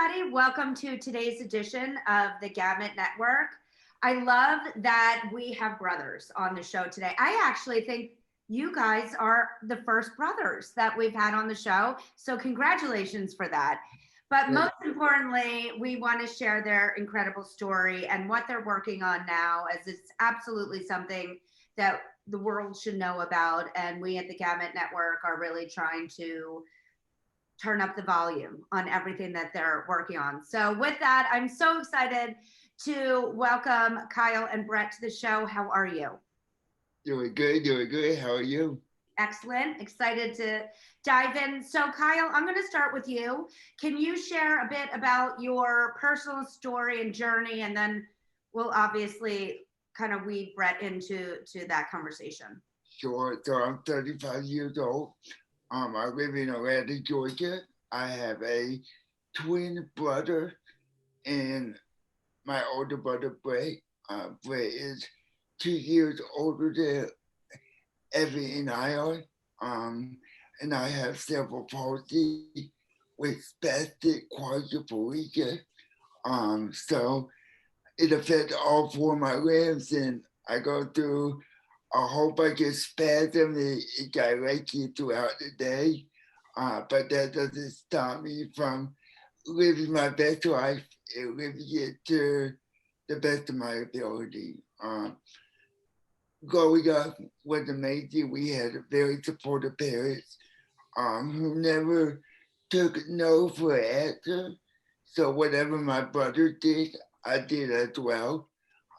everybody. Welcome to today's edition of the Gamut Network. I love that we have brothers on the show today. I actually think you guys are the first brothers that we've had on the show. So congratulations for that. But most importantly, we want to share their incredible story and what they're working on now, as it's absolutely something that the world should know about. And we at the Gamut Network are really trying to turn up the volume on everything that they're working on. So with that, I'm so excited to welcome Kyle and Brent to the show. How are you? Doing good, doing good. How are you? Excellent. Excited to dive in. So Kyle, I'm going to start with you. Can you share a bit about your personal story and journey, and then we'll obviously kind of weave Brett into that conversation. Sure. So I'm 35 years old. I live in Atlanta, Georgia. I have a twin brother and my older brother, Brett. Brett is 2 years older than Evie and I are. And I have cerebral palsy with spastic quadriplegia. So it affects all four of my limbs, and I go through a whole bunch of spasms. It directs you throughout the day, but that doesn't stop me from living my best life and living it to the best of my ability. Growing up was amazing. We had very supportive parents who never took no for an answer. So whatever my brother did, I did as well.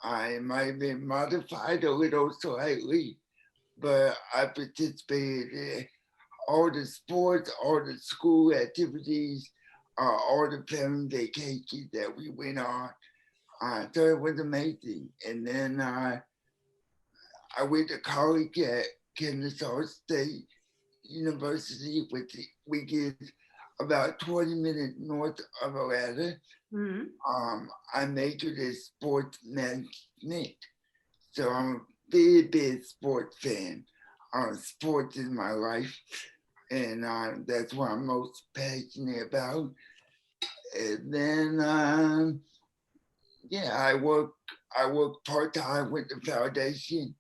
I might have been modified a little slightly, but I participated in all the sports, all the school activities, all the family vacations that we went on. So it was amazing. And then I went to college at Kennesaw State University, which is about 20 minutes north of Atlanta. Mm-hmm. I majored in sports management. So I'm a big, big sports fan. Sports is my life, and that's what I'm most passionate about. And then, yeah, I work part time with the foundation,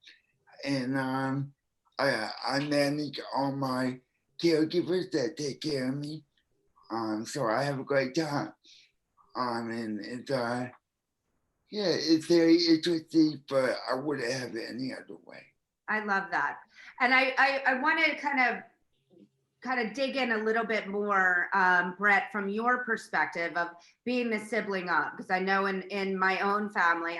and I manage all my caregivers that take care of me. So I have a great time. And it's yeah, it's very interesting, but I wouldn't have it any other way. I love that. And I want to kind of dig in a little bit more, Brett, from your perspective of being the sibling up, because I know in my own family,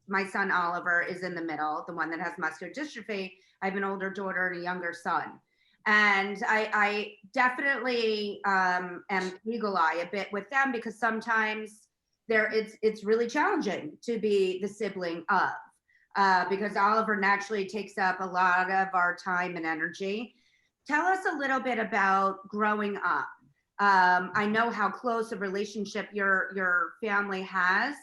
my son Oliver is in the middle, the one that has muscular dystrophy. I have an older daughter and a younger son. And I definitely am eagle eye a bit with them, because sometimes it's really challenging to be the sibling of, because Oliver naturally takes up a lot of our time and energy. Tell us a little bit about growing up. I know how close a relationship your family has.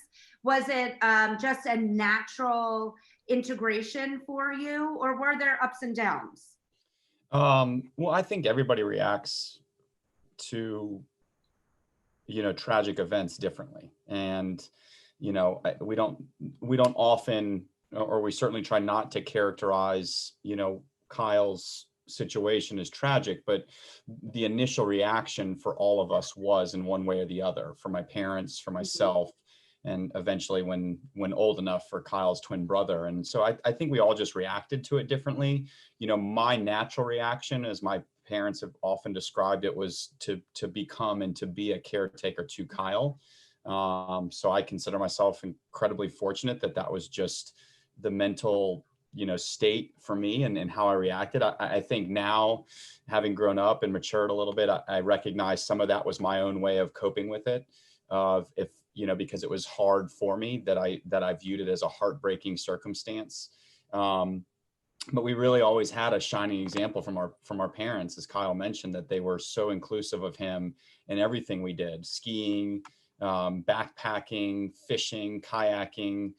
Was it just a natural integration for you, or were there ups and downs? Well, I think everybody reacts to, tragic events differently. And, we don't often, or we certainly try not to characterize, Kyle's situation as tragic, but the initial reaction for all of us was in one way or the other, for my parents, for myself, and eventually when old enough, for Kyle's twin brother. And so I think we all just reacted to it differently. My natural reaction, as my parents have often described it, was to become and to be a caretaker to Kyle. So I consider myself incredibly fortunate that was just the mental state for me, and how I reacted. I think now, having grown up and matured a little bit, I recognize some of that was my own way of coping with it. If because it was hard for me, that I viewed it as a heartbreaking circumstance. But we really always had a shining example from our parents, as Kyle mentioned, that they were so inclusive of him in everything we did: skiing, backpacking, fishing, kayaking,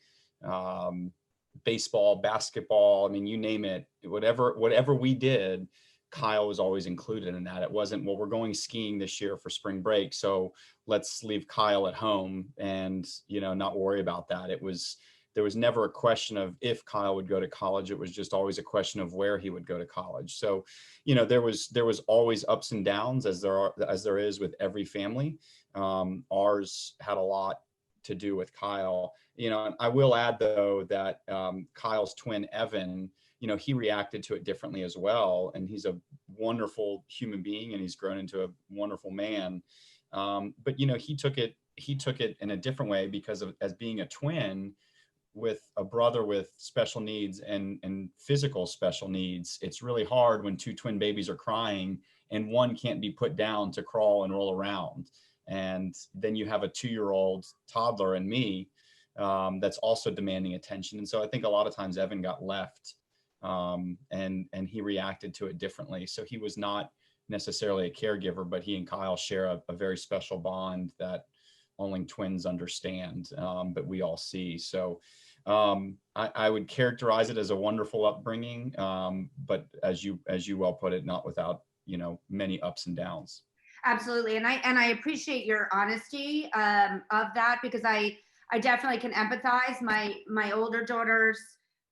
baseball, basketball. I mean, you name it, whatever we did, Kyle was always included in that. It wasn't, well, we're going skiing this year for spring break, so let's leave Kyle at home and, not worry about that. There was never a question of if Kyle would go to college. It was just always a question of where he would go to college. So, there was always ups and downs, as there is with every family. Ours had a lot to do with Kyle. And I will add though that Kyle's twin Evan, he reacted to it differently as well. And he's a wonderful human being, and he's grown into a wonderful man. But he took it in a different way, because as being a twin with a brother with special needs and physical special needs, it's really hard when two twin babies are crying and one can't be put down to crawl and roll around. And then you have a 2-year-old toddler and me that's also demanding attention. And so I think a lot of times Evan got left, and he reacted to it differently. So he was not necessarily a caregiver, but he and Kyle share a very special bond that only twins understand, but we all see. So I would characterize it as a wonderful upbringing, but as you well put it, not without many ups and downs. Absolutely, and I appreciate your honesty of that, because I definitely can empathize. My older daughter's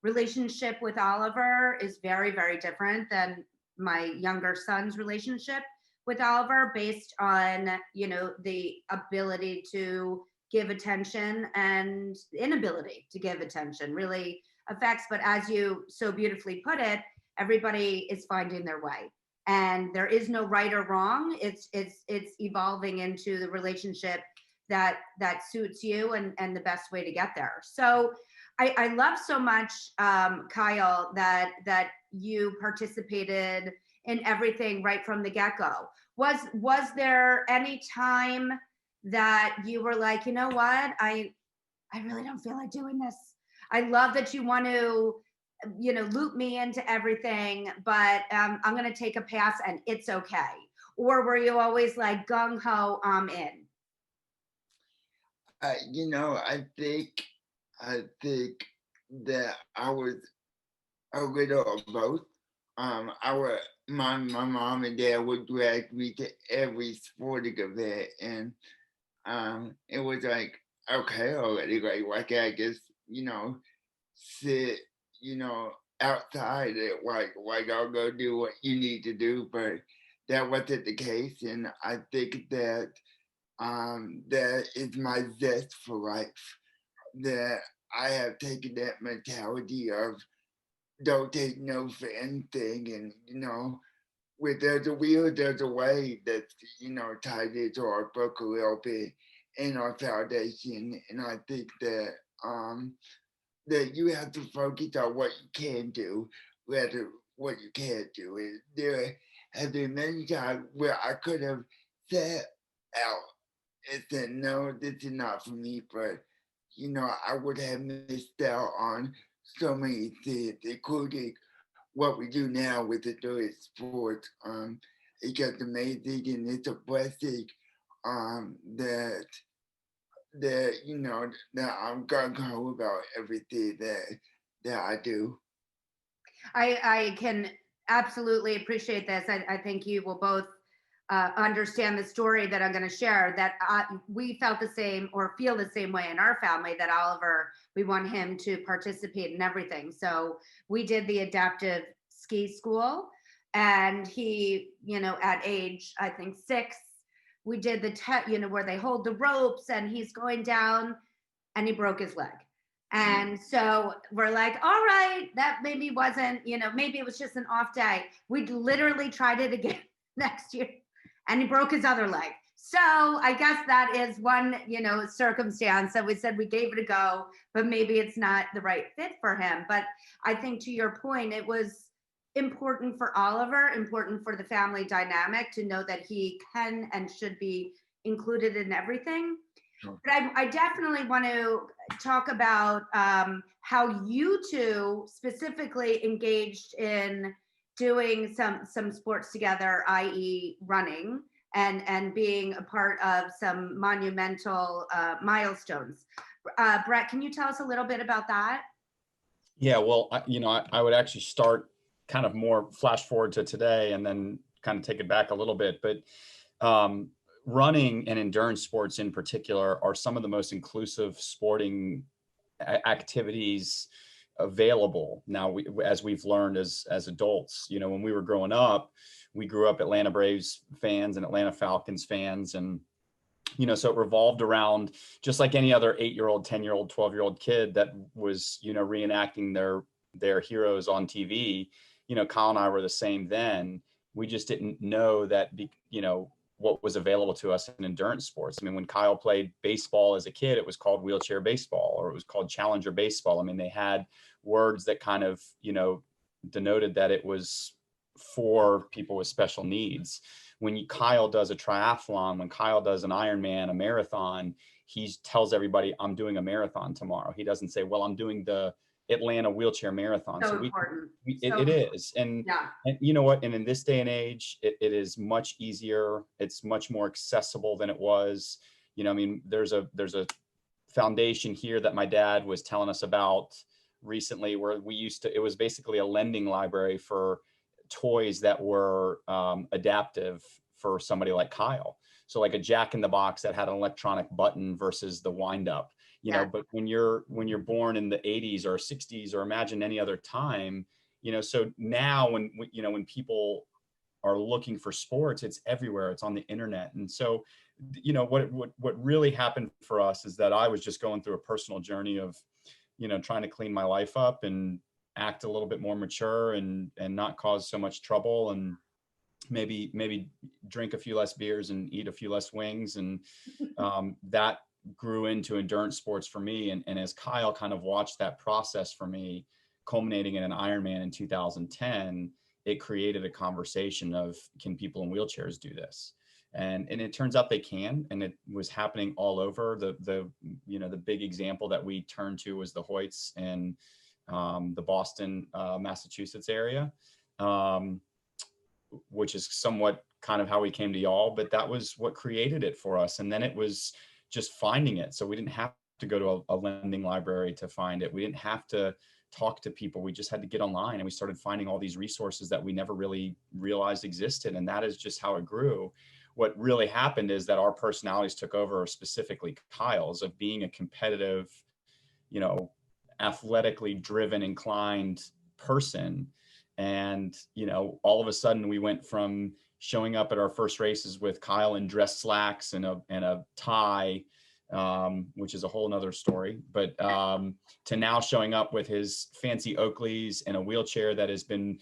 relationship with Oliver is very, very different than my younger son's relationship with Oliver, based on the ability to give attention and inability to give attention really affects. But as you so beautifully put it, everybody is finding their way, and there is no right or wrong. It's evolving into the relationship that suits you and the best way to get there. So I love so much, Kyle, that you participated in everything right from the get-go. Was there any time that you were like, you know what, I really don't feel like doing this? I love that you want to loop me into everything, but I'm going to take a pass and it's okay? Or were you always like gung-ho, I'm in? I think that I was a little of both. My mom and dad would drag me to every sporting event, and it was like, okay, already, like, why can't I just sit outside it, like y'all go do what you need to do? But that wasn't the case, and I think that that is my zest for life, that I have taken that mentality of don't take no for anything. And where there's a will, there's a way, that's tied into our book a little bit in our foundation. And I think that that you have to focus on what you can do rather what you can't do. And there have been many times where I could have sat out and said, no, this is not for me, but I would have missed out on so many things, including what we do now with the adult sports. It's just amazing, and it's a blessing that that I'm gung ho about everything that I do. I can absolutely appreciate this. I think you will both understand the story that I'm going to share, that we felt the same or feel the same way in our family, that Oliver, we want him to participate in everything. So we did the adaptive ski school, and he, at age, I think 6, we did the where they hold the ropes and he's going down, and he broke his leg. And so we're like, all right, that maybe wasn't, maybe it was just an off day. We literally tried it again next year, and he broke his other leg. So I guess that is one, circumstance that we said we gave it a go, but maybe it's not the right fit for him. But I think, to your point, it was important for Oliver, important for the family dynamic, to know that he can and should be included in everything. Sure. But I definitely want to talk about how you two specifically engaged in doing some sports together, i.e. running, and being a part of some monumental milestones. Brett, can you tell us a little bit about that? Yeah, well, I would actually start kind of more flash forward to today and then kind of take it back a little bit. But running and endurance sports in particular are some of the most inclusive sporting activities available now. As we've learned as adults, when we were growing up, we grew up Atlanta Braves fans and Atlanta Falcons fans, and so it revolved around just like any other 8-year-old, 10-year-old, 12-year-old kid that was reenacting their heroes on TV. Kyle and I were the same then. We just didn't know that what was available to us in endurance sports. I mean, when Kyle played baseball as a kid, it was called wheelchair baseball, or it was called challenger baseball. I mean, they had words that kind of, denoted that it was for people with special needs. When Kyle does a triathlon, when Kyle does an Ironman, a marathon, he tells everybody, I'm doing a marathon tomorrow. He doesn't say, well, I'm doing the Atlanta wheelchair marathon. So important. It is. And you know what? And in this day and age, it is much easier. It's much more accessible than it was. I mean, there's a foundation here that my dad was telling us about recently, where it was basically a lending library for toys that were adaptive for somebody like Kyle. So like a Jack in the Box that had an electronic button versus the wind up, but when you're born in the 80s or 60s, or imagine any other time, so now when people are looking for sports, it's everywhere. It's on the internet. And so, what really happened for us is that I was just going through a personal journey of, trying to clean my life up and act a little bit more mature and not cause so much trouble, and maybe drink a few less beers and eat a few less wings. And that grew into endurance sports for me. And as Kyle kind of watched that process for me, culminating in an Ironman in 2010, it created a conversation of, can people in wheelchairs do this? And it turns out they can, and it was happening all over. The big example that we turned to was the Hoyts in the Boston, Massachusetts area, which is somewhat kind of how we came to y'all, but that was what created it for us. And then it was just finding it. So we didn't have to go to a lending library to find it. We didn't have to talk to people. We just had to get online, and we started finding all these resources that we never really realized existed. And that is just how it grew. What really happened is that our personalities took over, specifically Kyle's, of being a competitive, athletically driven, inclined person. And, all of a sudden we went from showing up at our first races with Kyle in dress slacks and a tie, which is a whole nother story, but to now showing up with his fancy Oakleys and a wheelchair that has been,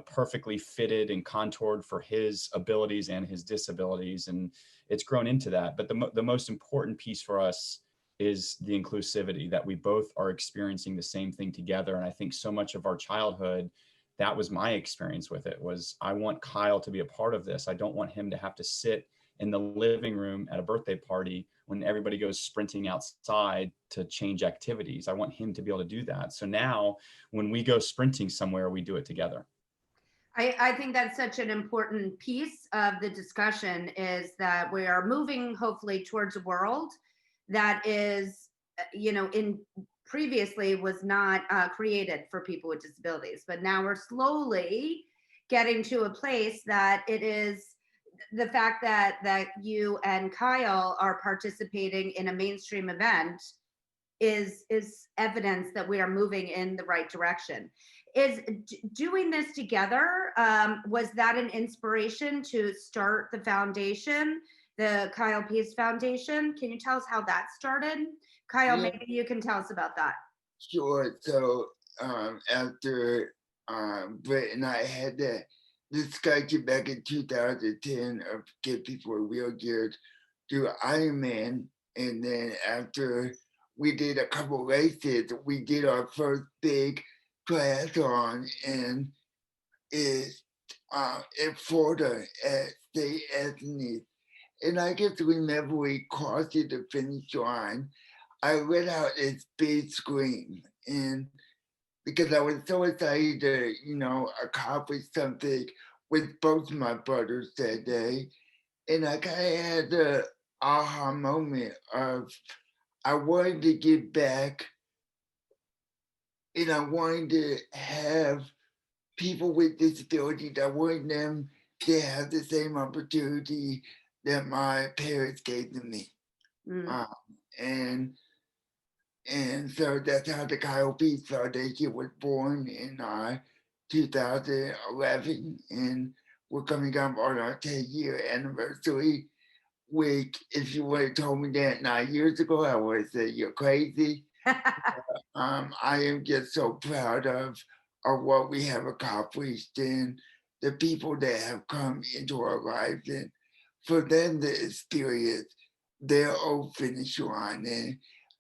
perfectly fitted and contoured for his abilities and his disabilities. And it's grown into that. But the most important piece for us is the inclusivity, that we both are experiencing the same thing together. And I think so much of our childhood, that was my experience with it, was I want Kyle to be a part of this. I don't want him to have to sit in the living room at a birthday party when everybody goes sprinting outside to change activities. I want him to be able to do that. So now when we go sprinting somewhere, we do it together. I think that's such an important piece of the discussion, is that we are moving hopefully towards a world that is, in previously was not created for people with disabilities, but now we're slowly getting to a place that it is. The fact that you and Kyle are participating in a mainstream event is evidence that we are moving in the right direction. Is doing this together, was that an inspiration to start the foundation, the Kyle Pease Foundation? Can you tell us how that started? Kyle, maybe you can tell us about that. Sure. So after Brett and I had that discussion back in 2010 of get people wheelchairs do Ironman, and then after we did a couple races, we did our first big triathlon in Florida at State Athens. And I just remember we crossed the finish line. I let out this big scream, and because I was so excited to, accomplish something with both my brothers that day. And I kind of had the aha moment of, I wanted to get back, and I wanted to have people with disabilities. I want them to have the same opportunity that my parents gave to me. Mm. And so that's how the Kyle Pease Foundation was born in 2011, and we're coming up on our 10-year anniversary. Which, if you would have told me that 9 years ago, I would have said you're crazy. I am just so proud of what we have accomplished and the people that have come into our lives, and for them to experience their own finish line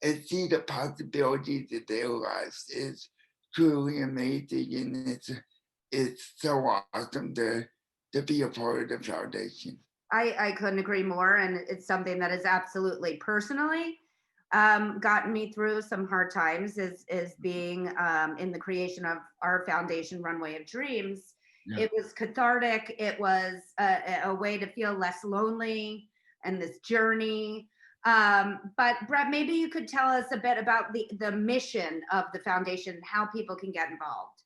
and see the possibilities of their lives is truly amazing, and it's so awesome to be a part of the foundation. I couldn't agree more. And it's something that has absolutely personally gotten me through some hard times is being in the creation of our foundation, Runway of Dreams. Yeah. It was cathartic. It was a way to feel less lonely and this journey. But Brett, maybe you could tell us a bit about the mission of the foundation, how people can get involved.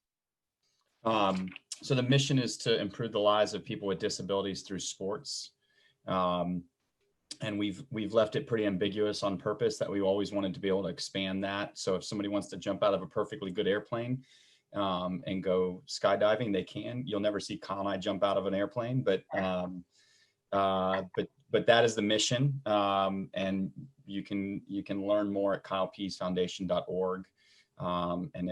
So the mission is to improve the lives of people with disabilities through sports. And we've left it pretty ambiguous on purpose that we always wanted to be able to expand that. So if somebody wants to jump out of a perfectly good airplane and go skydiving, they can. You'll never see Kyle and I jump out of an airplane, but that is the mission. And you can learn more at kylepeasefoundation.org. And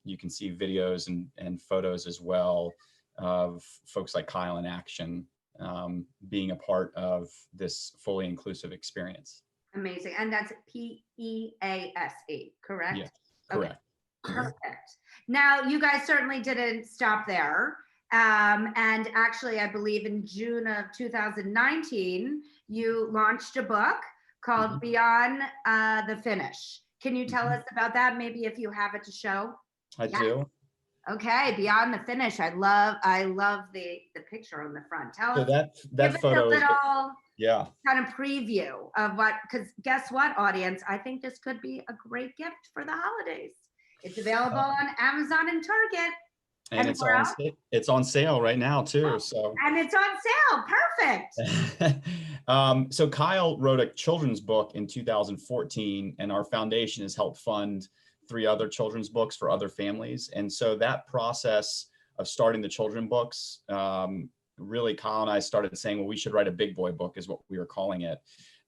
you can see videos and photos as well of folks like Kyle in action, being a part of this fully inclusive experience. Amazing. And that's PEASE, correct? Yes, correct. Okay. Perfect. Now, you guys certainly didn't stop there. And actually, I believe in June of 2019, you launched a book called Beyond the Finish. Can you tell us about that? Maybe if you have it to show. I do. Okay, Beyond the Finish. I love the picture on the front. Tell So us, that give photo us a is little kind of preview of what, because guess what, audience? I think this could be a great gift for the holidays. It's available on Amazon and Target. and it's on sale right now too. So and it's on sale. Perfect. So Kyle wrote a children's book in 2014, and our foundation has helped fund 3 other children's books for other families. And so that process of starting the children's books, really Kyle and I started saying, well, we should write a big boy book is what we were calling it.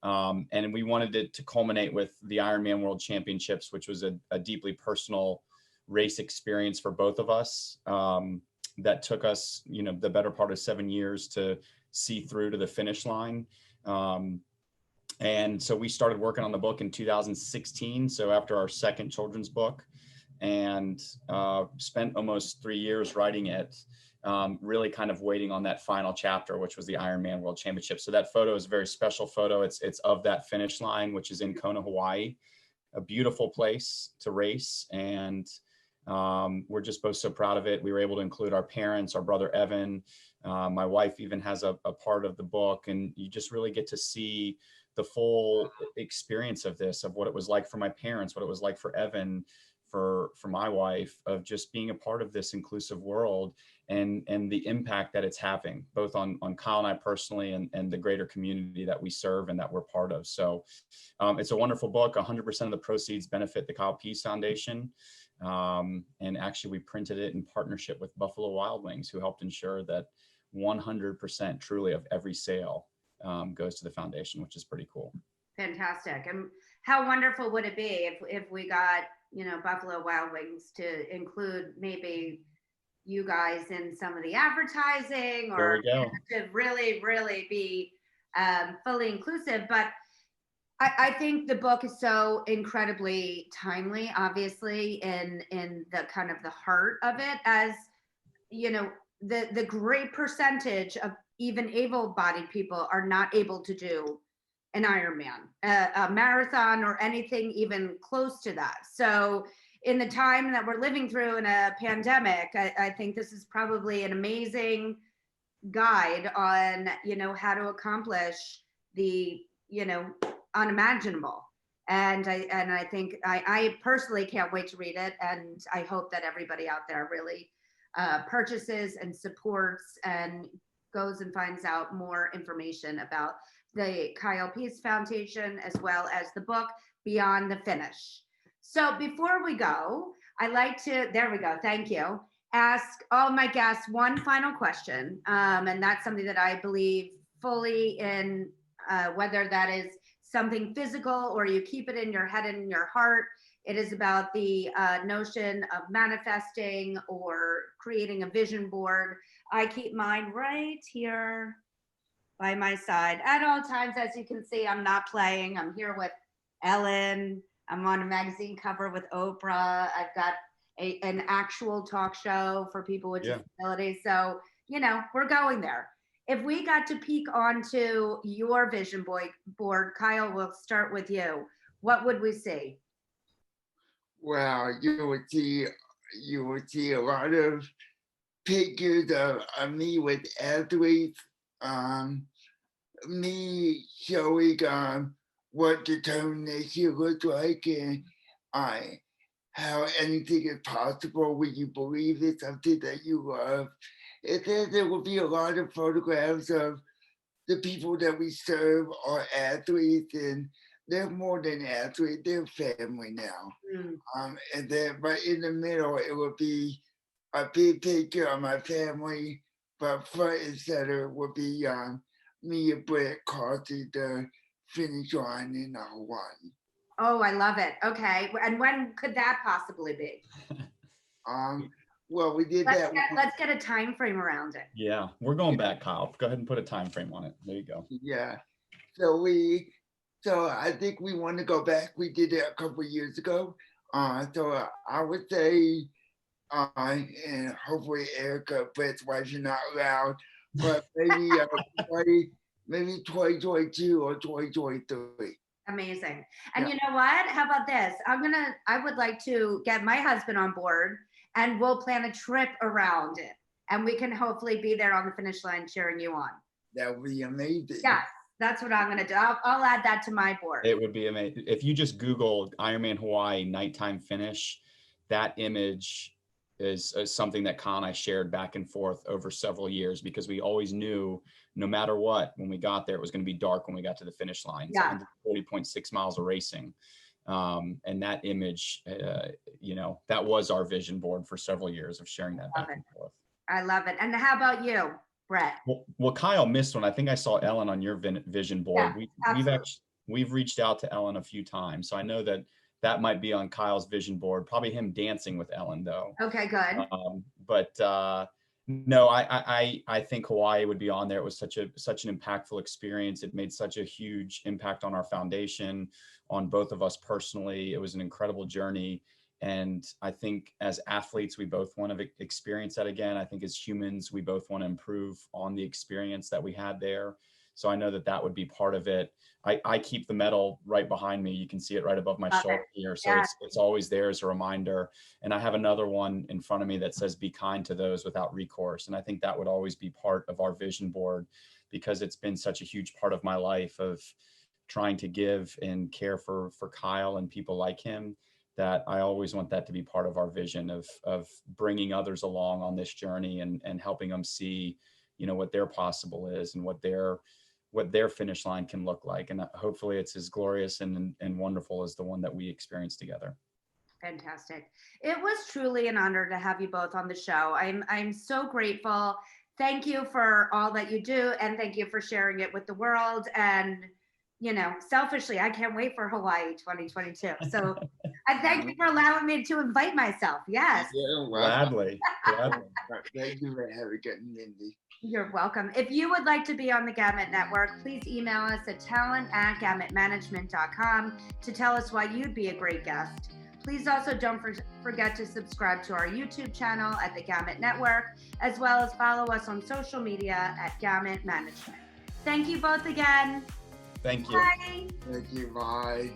And we wanted it to culminate with the Ironman World Championships, which was a deeply personal race experience for both of us, that took us, the better part of 7 years to see through to the finish line. And so we started working on the book in 2016. So after our second children's book, and spent almost 3 years writing it, really kind of waiting on that final chapter, which was the Ironman World Championship. So that photo is a very special photo. It's of that finish line, which is in Kona, Hawaii, a beautiful place to race. And we're just both so proud of it. We were able to include our parents, our brother Evan, my wife even has a part of the book, and you just really get to see the full experience of this, of what it was like for my parents, what it was like for Evan, for my wife, of just being a part of this inclusive world, and the impact that it's having both on Kyle and I personally, and the greater community that we serve and that we're part of. So it's a wonderful book. 100% of the proceeds benefit the Kyle Pease Foundation. And actually we printed it in partnership with Buffalo Wild Wings, who helped ensure that 100% truly of every sale goes to the foundation, which is pretty cool. Fantastic. And how wonderful would it be if we got, Buffalo Wild Wings to include maybe you guys in some of the advertising, or to really, really be fully inclusive. But I think the book is so incredibly timely, obviously, in the kind of the heart of it, as the great percentage of even able-bodied people are not able to do an Ironman, a marathon, or anything even close to that. So in the time that we're living through in a pandemic, I think this is probably an amazing guide on, how to accomplish the, unimaginable. And I think I personally can't wait to read it. And I hope that everybody out there really purchases and supports and goes and finds out more information about the Kyle Pease Foundation, as well as the book Beyond the Finish. So before we go, I like to, there we go, thank you, ask all my guests one final question. And that's something that I believe fully in, whether that is something physical or you keep it in your head and in your heart. It is about the notion of manifesting or creating a vision board. I keep mine right here by my side at all times. As you can see, I'm not playing. I'm here with Ellen. I'm on a magazine cover with Oprah. I've got an actual talk show for people with disabilities. So, you know, we're going there. If we got to peek onto your vision board, Kyle, we'll start with you. What would we see? Well, you would see a lot of pictures of me with athletes, me showing what determination looks like and how anything is possible when you believe in something that you love. And then there will be a lot of photographs of the people that we serve are athletes, and they're more than athletes, they're family now. And then, but in the middle, it will be a big picture of my family, but front and center will be me and Brent crossing the finish line in Hawaii. Oh, I love it. Okay. And when could that possibly be? Well, we did that. Let's get a time frame around it. Yeah, we're going back, Kyle. Go ahead and put a time frame on it. There you go. Yeah. So I think we want to go back. We did it a couple of years ago. So I would say, and hopefully Erica, Brett's wife, is not loud, but maybe maybe 2022 or 2023. Amazing. And you know what? How about this? I would like to get my husband on board, and we'll plan a trip around it. And we can hopefully be there on the finish line cheering you on. That would be amazing. Yes, that's what I'm going to do. I'll add that to my board. It would be amazing. If you just Google Ironman Hawaii nighttime finish, that image is something that Kyle and I shared back and forth over several years, because we always knew no matter what, when we got there, it was going to be dark when we got to the finish line. Yeah. 40.6 miles of racing. And that image, you know, that was our vision board for several years of sharing that back and forth. I love it. And how about you, Brett? Well, Kyle missed one. I think I saw Ellen on your vision board. Yeah, we've reached out to Ellen a few times. So I know that might be on Kyle's vision board, probably him dancing with Ellen though. Okay, good. No, I think Hawaii would be on there. It was such an impactful experience. It made such a huge impact on our foundation, on both of us personally. It was an incredible journey. And I think as athletes, we both want to experience that again. I think as humans, we both want to improve on the experience that we had there. So I know that would be part of it. I keep the medal right behind me. You can see it right above my shoulder here. So it's always there as a reminder. And I have another one in front of me that says, be kind to those without recourse. And I think that would always be part of our vision board, because it's been such a huge part of my life of trying to give and care for Kyle and people like him, that I always want that to be part of our vision of bringing others along on this journey and helping them see, you know, what their possible is and what their finish line can look like. And hopefully it's as glorious and wonderful as the one that we experienced together. Fantastic. It was truly an honor to have you both on the show. I'm so grateful. Thank you for all that you do, and thank you for sharing it with the world. And, you know, selfishly, I can't wait for Hawaii 2022. So I thank you for allowing me to invite myself. Yes. Yeah, Gladly. Thank you for having me, Mindy. You're welcome. If you would like to be on the Gamut Network, please email us at talent@gamutmanagement.com to tell us why you'd be a great guest. Please also don't forget to subscribe to our YouTube channel at the Gamut Network, as well as follow us on social media at Gamut Management. Thank you both again. Thank you. Bye. Thank you. Bye.